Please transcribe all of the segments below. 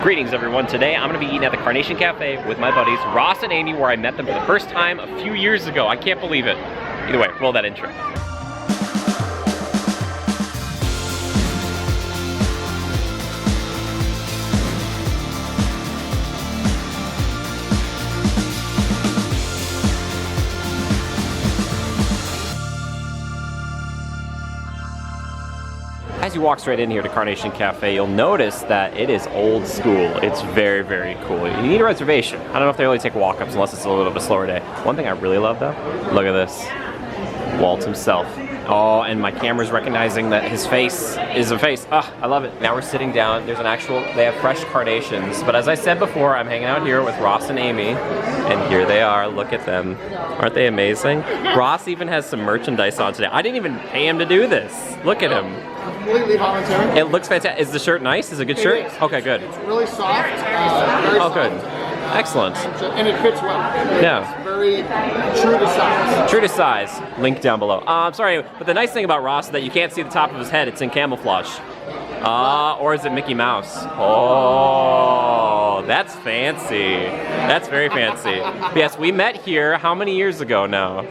Greetings everyone, today I'm going to be eating at the Carnation Cafe with my buddies Ross and Amy, where I met them for the first time a few years ago. I can't believe it. Either way, roll that intro. As you walk straight in here to Carnation Cafe, you'll notice that it is old school. It's very, very cool. You need a reservation. I don't know if they really take walk-ups unless it's a little bit of a slower day. One thing I really love though, look at this. Walt himself. Oh, and my camera's recognizing that his face is a face. Ah, I love it. Now we're sitting down. There's an actual, they have fresh carnations. But as I said before, I'm hanging out here with Ross and Amy. And here they are, look at them. Aren't they amazing? Ross even has some merchandise on today. I didn't even pay him to do this. Look at him. Completely voluntary. It looks fantastic. Is the shirt nice? Is it a good shirt? Okay, good. It's really soft. Very soft. Good. Excellent. And it fits well. Yeah. It's very true to size. True to size. Link down below. I'm sorry, but the nice thing about Ross is that you can't see the top of his head. It's in camouflage. Or is it Mickey Mouse? Oh, that's fancy. That's very fancy. But yes, we met here how many years ago now?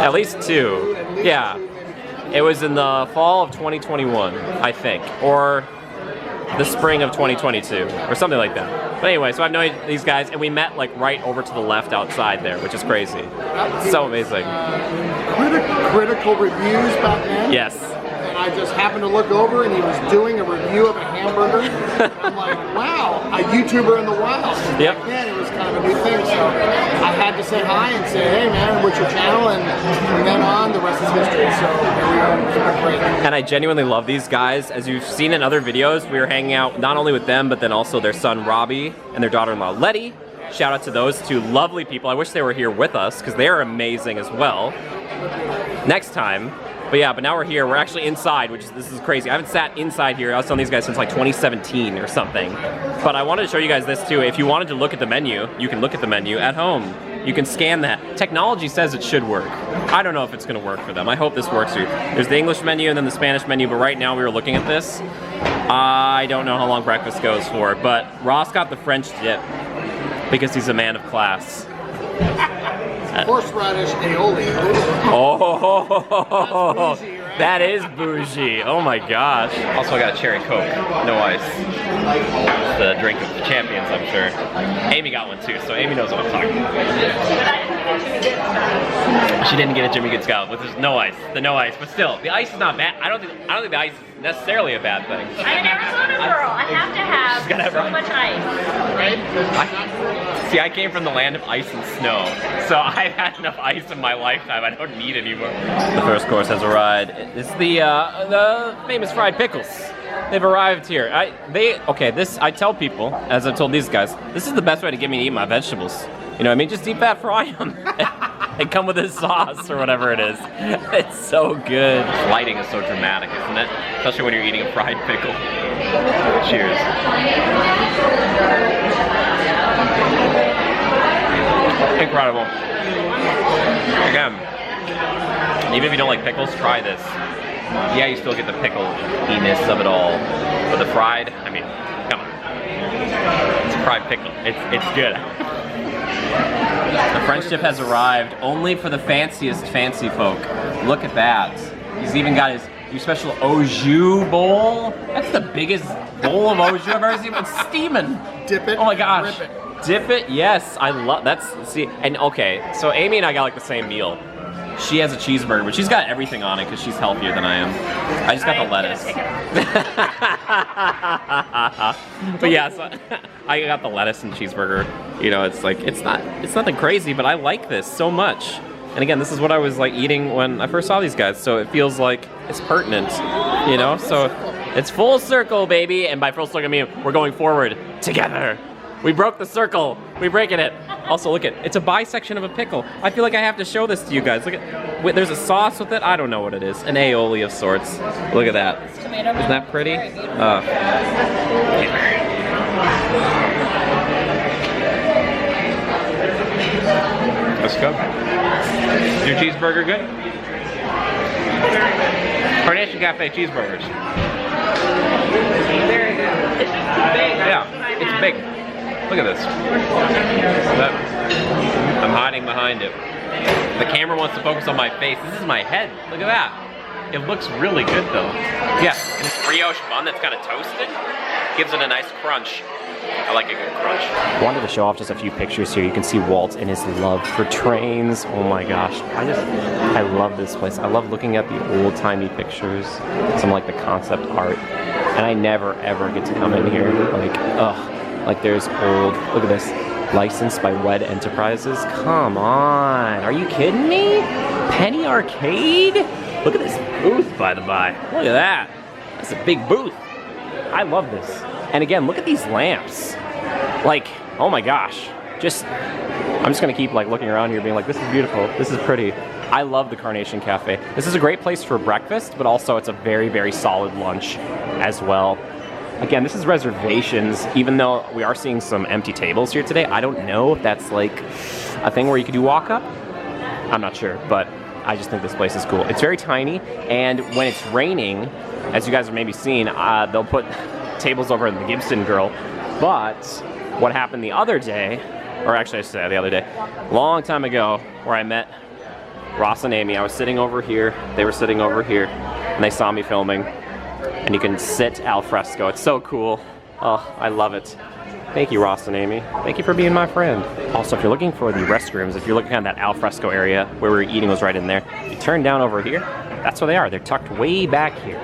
At least 2. Yeah. It was in the fall of 2021, I think. Or the spring of 2022, or something like that. But anyway, so I've known these guys, and we met like right over to the left outside there, which is crazy. So amazing. Critical reviews back then. Yes. And I just happened to look over, and he was doing a review of a hamburger. I'm like, wow, a YouTuber in the wild. Yep. Back then, it was kind of a new thing, so I had to say hi and say, hey man, what's your channel? And from then on, the rest is history. So here we are. It's been great. And I genuinely love these guys. As you've seen in other videos, we were hanging out not only with them, but then also their son Robbie and their daughter-in-law Letty. Shout out to those two lovely people. I wish they were here with us because they are amazing as well. Next time. But yeah, but now we're here. We're actually inside, this is crazy. I haven't sat inside here. I was telling these guys since like 2017 or something. But I wanted to show you guys this too. If you wanted to look at the menu, you can look at the menu at home. You can scan that. Technology says it should work. I don't know if it's gonna work for them. I hope this works for you. There's the English menu and then the Spanish menu, but right now we were looking at this. I don't know how long breakfast goes for, but Ross got the French dip because he's a man of class. Horseradish aioli. Oh, that is bougie. Oh my gosh. Also, I got a cherry Coke, no ice. It's the drink of the champions, I'm sure. Amy got one too, so Amy knows what I'm talking about. She didn't get a Jimmy Good Scout, but there's no ice. The no ice, but still, the ice is not bad. I don't think the ice is necessarily a bad thing. I'm an Arizona girl. I have to have so much ice. See, I came from the land of ice and snow, so I've had enough ice in my lifetime. I don't need any more. The first course has arrived. It's the famous fried pickles. They've arrived here. I tell people, as I've told these guys, this is the best way to get me to eat my vegetables. You know what I mean? Just deep fat fry them. They come with this sauce or whatever it is. It's so good. Lighting is so dramatic, isn't it? Especially when you're eating a fried pickle. Cheers. Incredible. Again, even if you don't like pickles, try this. Yeah, you still get the pickle-iness of it all. But the fried, I mean, come on. It's a fried pickle. It's good. The French dip has arrived only for the fanciest fancy folk. Look at that. He's even got his special au jus bowl. That's the biggest bowl of au jus I've ever seen. It's steaming. Dip it. Oh my gosh. Rip it. Dip it, yes. I love that's. See, and okay, so Amy and I got like the same meal. She has a cheeseburger, but she's got everything on it because she's healthier than I am. I just got the lettuce. But yeah, so I got the lettuce and cheeseburger. You know, it's like it's nothing crazy, but I like this so much. And again, this is what I was like eating when I first saw these guys, so it feels like it's pertinent. You know, so it's full circle, baby. And by full circle, I mean we're going forward together. We broke the circle. We're breaking it. Also, look at it's a bisection of a pickle. I feel like I have to show this to you guys. Look at, wait, there's a sauce with it. I don't know what it is. An aioli of sorts. Look at that. Isn't that pretty? Let's go. Is your cheeseburger good? Carnation Cafe cheeseburgers. Very good. It's just too big. Yeah, it's big. Look at this. I'm hiding behind it. The camera wants to focus on my face. This is my head. Look at that. It looks really good though. Yeah, and it's brioche bun that's kind of toasted. Gives it a nice crunch. I like a good crunch. I wanted to show off just a few pictures here. You can see Walt and his love for trains. Oh my gosh. I love this place. I love looking at the old-timey pictures. Some like the concept art. And I never ever get to come in here. Like, ugh. Like there's old, look at this. Licensed by Wed Enterprises. Come on. Are you kidding me? Penny Arcade? Look at this booth, by the by. Look at that. That's a big booth. I love this. And again, look at these lamps. Like, oh my gosh. I'm just gonna keep like looking around here being like, this is beautiful, this is pretty. I love the Carnation Cafe. This is a great place for breakfast, but also it's a very, very solid lunch as well. Again, this is reservations, even though we are seeing some empty tables here today. I don't know if that's like a thing where you could do walk up. I'm not sure, but I just think this place is cool. It's very tiny, and when it's raining, as you guys have maybe seen, they'll put tables over in the Gibson Grill. But what happened the other day, or actually I should say the other day, long time ago, where I met Ross and Amie, I was sitting over here, they were sitting over here, and they saw me filming. And you can sit al fresco. It's so cool. Oh, I love it. Thank you, Ross and Amie. Thank you for being my friend. Also, if you're looking for the restrooms, if you're looking at that al fresco area where we were eating was right in there, you turn down over here, that's where they are. They're tucked way back here.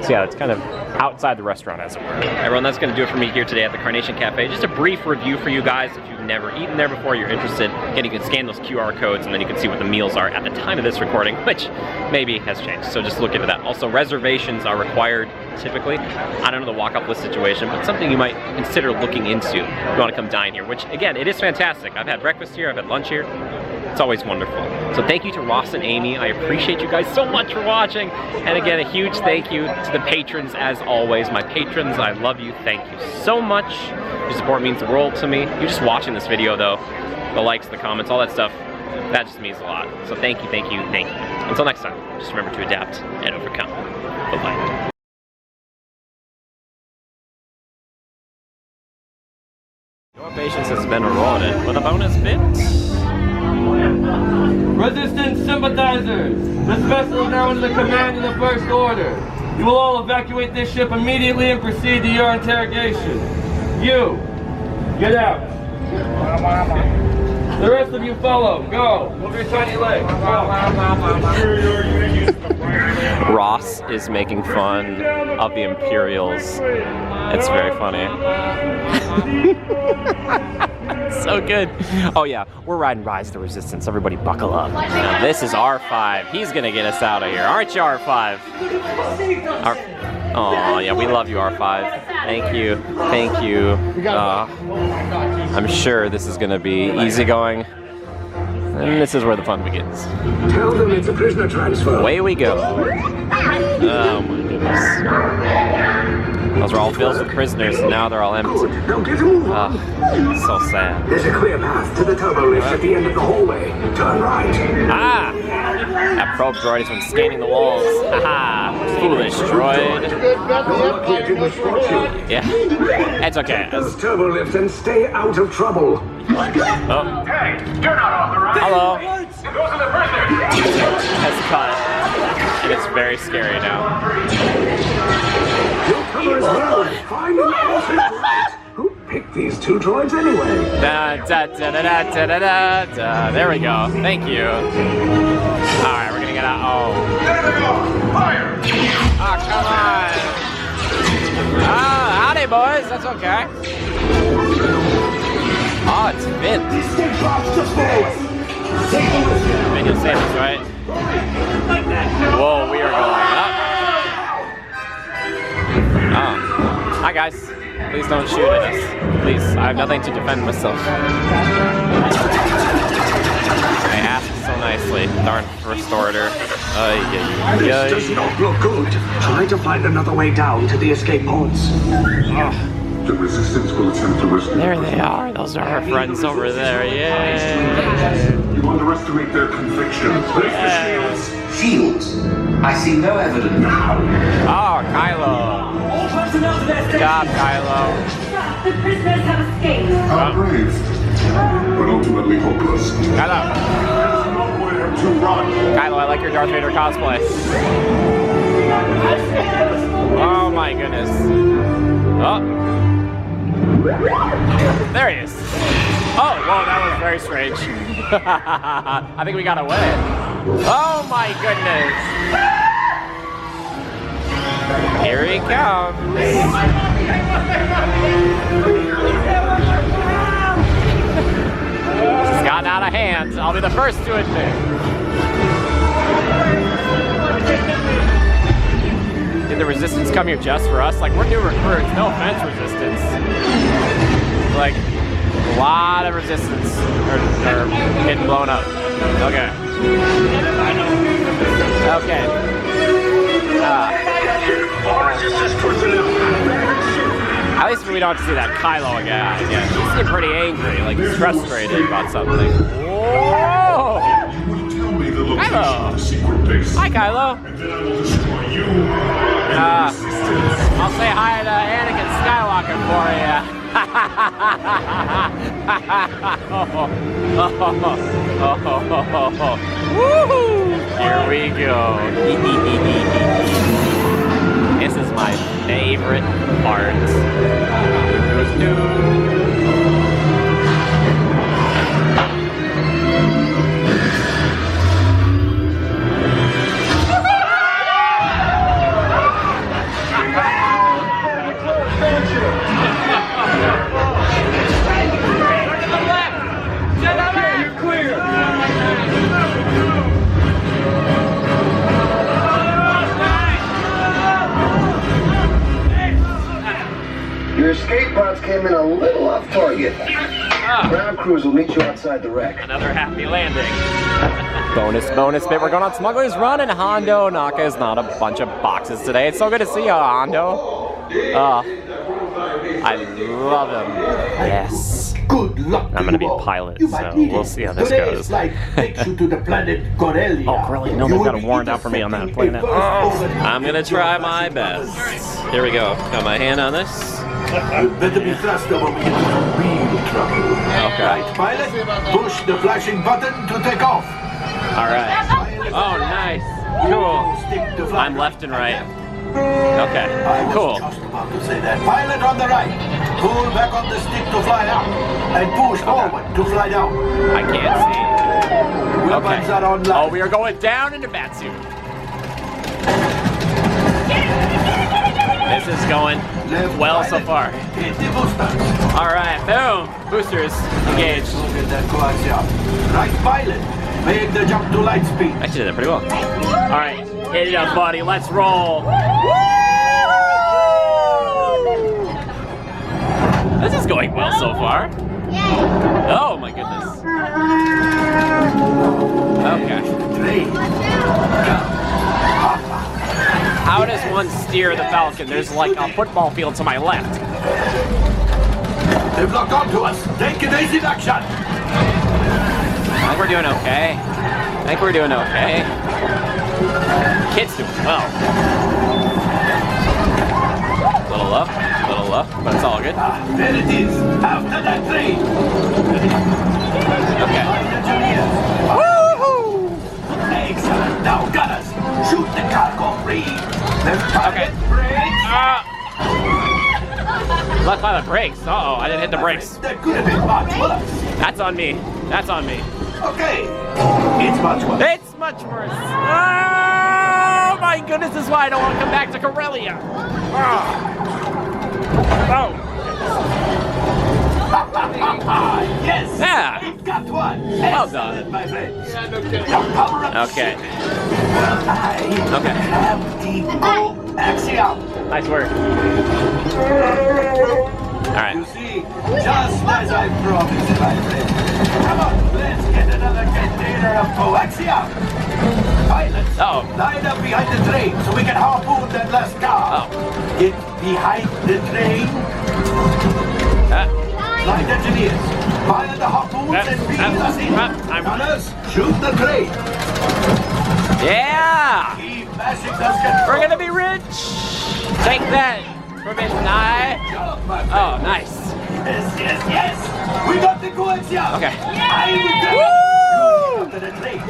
So yeah, it's kind of outside the restaurant, as it were. Everyone, that's gonna do it for me here today at the Carnation Cafe. Just a brief review for you guys. If you've never eaten there before, you're interested, again, you can scan those QR codes and then you can see what the meals are at the time of this recording, which maybe has changed, so just look into that. Also, reservations are required typically. I don't know the walk-up list situation, but something you might consider looking into if you wanna come dine here, which again, it is fantastic. I've had breakfast here, I've had lunch here. It's always wonderful. So thank you to Ross and Amie. I appreciate you guys so much for watching. And again, a huge thank you to the patrons as always. My patrons, I love you. Thank you so much. Your support means the world to me. You just watching this video though, the likes, the comments, all that stuff, that just means a lot. So thank you, thank you, thank you. Until next time, just remember to adapt and overcome. Bye-bye. Your patience has been rewarded with a bonus bit. Resistance sympathizers, this vessel is now under the command of the First Order. You will all evacuate this ship immediately and proceed to your interrogation. You, get out. The rest of you follow. Go. Move your tiny legs. Ross is making fun of the Imperials. It's very funny. So good. Oh yeah, we're riding Rise of the Resistance. Everybody buckle up. Now this is R5. He's gonna get us out of here. Aren't you, R5? Oh yeah, we love you, R5. Thank you. Thank you. I'm sure this is gonna be easygoing. And this is where the fun begins. Tell them it's a prisoner transfer. Away we go. Oh my goodness. Those are all filled with prisoners, and now they're all empty. Good. Now get a move on. So sad. There's a clear path to the turbo lift at the end of the hallway. Turn right. Ah! That probe droid has been scanning the walls. Haha! Foolish droid. Yeah. It's okay. Those turbo lift and stay out of trouble. Oh. Hey, you're not authorized. Hello. Those are the prisoners. That's cut. And it's very scary now. Cover as well. Find an alternate route. Who picked these two droids anyway? Da, da, da, da, da, da, da, da. There we go. Thank you. Alright, we're gonna get out. Oh. There they go. Fire. Oh, come on. Ah, howdy, boys. That's okay. Oh, it's Vince. And you'll say this, right? Whoa, we are going up. Oh. Hi, guys. Please don't shoot at us. Please, I have nothing to defend myself. They asked so nicely. Darn First Order. This does not look good. Try to find another way down to the escape pods. The resistance will attempt to rescue. There they are. Those are our friends over there. Yay! You underestimate their convictions. Break the shields. shields. I see no evidence. Oh, Kylo. Good job, Kylo. The prisoners have escaped. How brave, but ultimately hopeless. Kylo. There's nowhere to run. Kylo, I like your Darth Vader cosplay. Oh my goodness. Oh. There he is. Oh, whoa, that was very strange. I think we got away. Oh my goodness. Here he comes. This has gotten out of hand. I'll be the first to admit. Did the Resistance come here just for us? Like, we're new recruits. No offense, Resistance. Like, a lot of Resistance are getting blown up. Okay. Okay. At least we don't see that Kylo guy again. He seemed pretty angry, like he's frustrated about something. Whoa! Kylo! Hi, Kylo! I'll say hi to Anakin Skywalker for you. Woohoo! Here we go. This is my favorite part. Your escape pods came in a little off target. Ground crews will meet you outside the wreck. Another happy landing. bonus bit. We're going on Smugglers Run, and Hondo Naka is not a bunch of boxes today. It's so good to see you, Hondo. I love him. Yes. Good luck. I'm gonna be a pilot, so we'll see how this goes. Takes you to the planet Corellia. Oh, Corellia, no, they've got a warrant out for me on that planet. I'm gonna try my best. Here we go. Got my hand on this. You better be faster when we get into real trouble. Okay. Right, pilot, push the flashing button to take off. All right. Oh, nice. Cool. I'm left and right. Okay. Cool. I was just about to say that. Pilot on the right. Pull back on the stick to fly out. And push forward to fly down. I can't see. Weapons are on Oh, we are going down into Batsuit. This is going well so far. All right, boom. Boosters engaged. Right, pilot. Make the jump to light speed. Actually did that pretty well. All right, hit it up, buddy. Let's roll. This is going well so far. Oh my goodness. Okay. How does one steer the Falcon? There's like a football field to my left. They've locked onto us. Take evasive action. I think we're doing okay. Kid's doing well. Little low, but it's all good. There it is. After that train. Okay. Woohoo! Excellent. Now, gunners, shoot the cargo free. Okay. Left pilot brakes. Uh-oh, I didn't hit the brakes. That could have been much worse. That's on me. Okay. It's much worse. It's much worse. Oh my goodness, this is why I don't want to come back to Corellia. Oh. Yes. Yeah. We've got one. Well done. My friends. Okay. Okay. Go axiom. Nice work. All right. You see, just as I promised, my friend. Come on, let's get another container of coaxium. Pilots, line up behind the train so we can harpoon that last car. Get behind the train. Flight engineers, fire the harpoons and beam us in. Gunners, shoot the train. Yeah! Keep mashing those controls. We're gonna be rich! Take that, provision eye. Oh, nice. Yes, yes, yes! We got the goods here! Okay. I will tell you! Woo! To the train.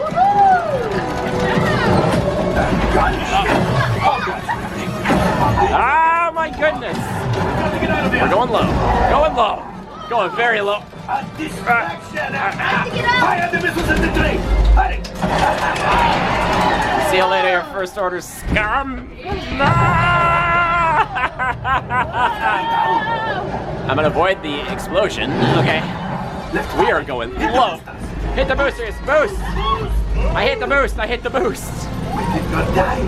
Oh my goodness! Get out of here! We're going low. Going low. Going very low. A distraction! Fire the missiles at the train! Hurry! See you later, your first order scum. I'm gonna avoid the explosion. Okay. We are going low. Hit the boosters. Boost. I hit the boost. I hit the boost. We did not die.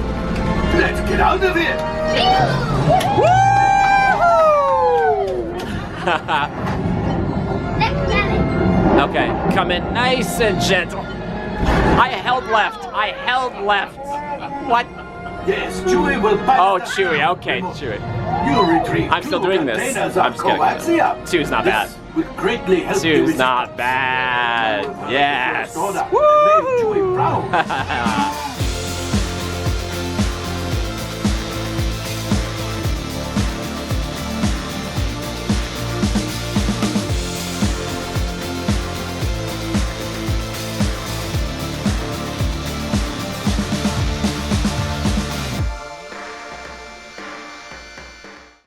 Let's get out of here! Okay, come in nice and gentle. I held left. I held left. What? Yes, Chewie will pass. Oh, Chewie. Okay, Chewie. You retrieve. I'm still doing this. I'm just kidding. Two's not bad. Would greatly help Two's not bad. Yes. Woo! Chewie proud.